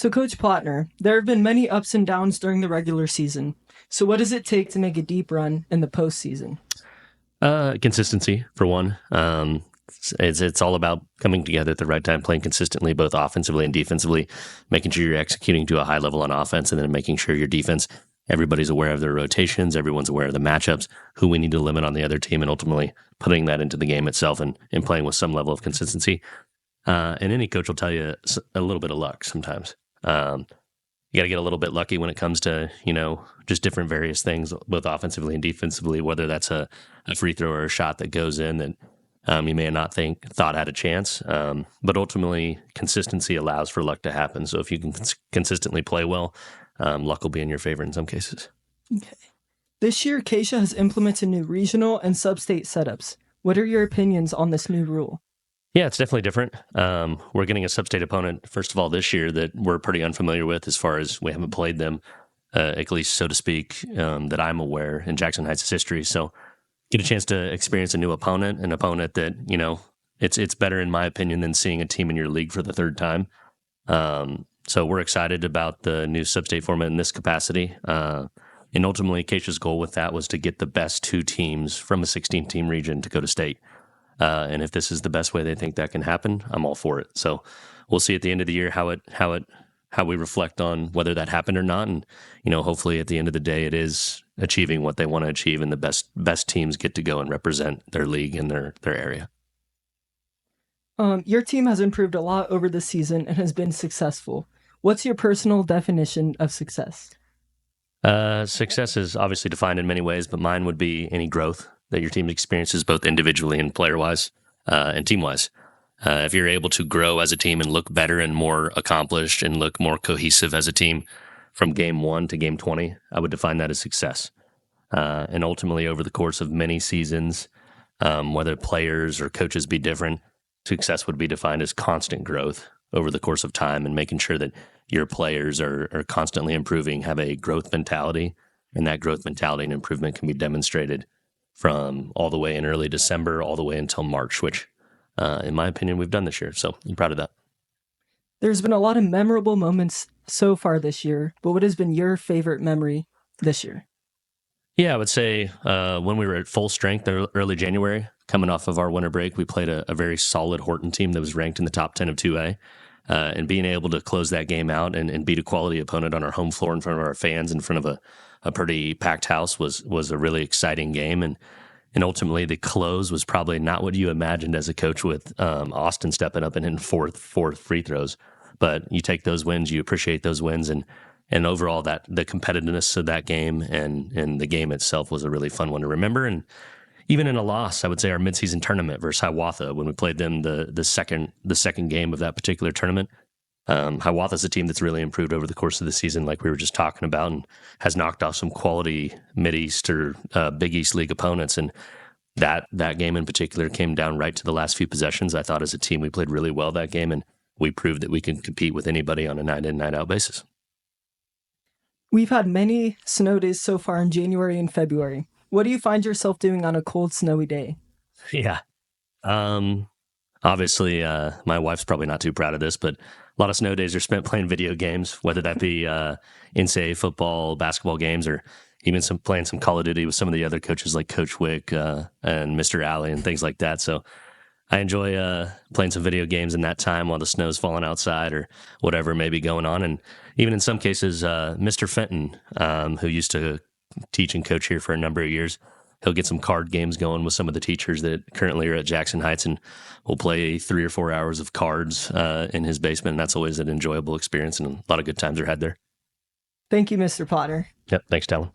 So, Coach Plattner, there have been many ups and downs during the regular season. So, what does it take to make a deep run in the postseason? Consistency, for one. It's all about coming together at the right time, playing consistently, both offensively and defensively, making sure you're executing to a high level on offense, and then making sure your defense, everybody's aware of their rotations, everyone's aware of the matchups, who we need to limit on the other team, and ultimately putting that into the game itself and playing with some level of consistency. And any coach will tell you a little bit of luck sometimes. You got to get a little bit lucky when it comes to, just different various things, both offensively and defensively, whether that's a free throw or a shot that goes in that you may have not thought had a chance. But ultimately, consistency allows for luck to happen. So if you can consistently play well, luck will be in your favor in some cases. Okay. This year, Keisha has implemented new regional and sub-state setups. What are your opinions on this new rule? Yeah, it's definitely different. We're getting a sub-state opponent, first of all, this year that we're pretty unfamiliar with as far as we haven't played them, at least, so to speak, that I'm aware in Jackson Heights' history. So get a chance to experience a new opponent, an opponent that, it's better, in my opinion, than seeing a team in your league for the third time. So we're excited about the new sub-state format in this capacity. And ultimately, Keisha's goal with that was to get the best two teams from a 16-team region to go to state. And if this is the best way they think that can happen, I'm all for it. So we'll see at the end of the year how we reflect on whether that happened or not. And, hopefully at the end of the day, it is achieving what they want to achieve, and the best teams get to go and represent their league and their area. Your team has improved a lot over the season and has been successful. What's your personal definition of success? Success is obviously defined in many ways, but mine would be any growth that your team experiences, both individually and player-wise and team-wise. If you're able to grow as a team and look better and more accomplished and look more cohesive as a team from game 1 to game 20, I would define that as success. And ultimately, over the course of many seasons, whether players or coaches be different, success would be defined as constant growth over the course of time and making sure that your players are constantly improving, have a growth mentality, and that growth mentality and improvement can be demonstrated from all the way in early December all the way until March, which, in my opinion, we've done this year. So I'm proud of that. There's been a lot of memorable moments so far this year, but what has been your favorite memory this year? Yeah, I would say when we were at full strength early January, coming off of our winter break, we played a very solid Horton team that was ranked in the top 10 of 2A. And being able to close that game out and beat a quality opponent on our home floor in front of our fans, in front of a pretty packed house was a really exciting game. And ultimately, the close was probably not what you imagined as a coach, with Austin stepping up and hitting fourth free throws. But you take those wins, you appreciate those wins, and overall that the competitiveness of that game and the game itself was a really fun one to remember. And even in a loss, I would say our midseason tournament versus Hiawatha, when we played them the second game of that particular tournament, Hiawatha's a team that's really improved over the course of the season, like we were just talking about, and has knocked off some quality Mid-East or Big East League opponents. And that game in particular came down right to the last few possessions. I thought as a team we played really well that game, and we proved that we can compete with anybody on a night-in, night-out basis. We've had many snow days so far in January and February. What do you find yourself doing on a cold, snowy day? Yeah. Obviously, my wife's probably not too proud of this, but a lot of snow days are spent playing video games, whether that be NCAA football, basketball games, or even playing some Call of Duty with some of the other coaches like Coach Wick and Mr. Alley and things like that. So I enjoy playing some video games in that time while the snow's falling outside or whatever may be going on. And even in some cases, Mr. Fenton, who used to teach and coach here for a number of years, he'll get some card games going with some of the teachers that currently are at Jackson Heights, and we'll play 3 or 4 hours of cards in his basement. And that's always an enjoyable experience, and a lot of good times are had there. Thank you, Mr. Potter. Yep. Thanks, Talon.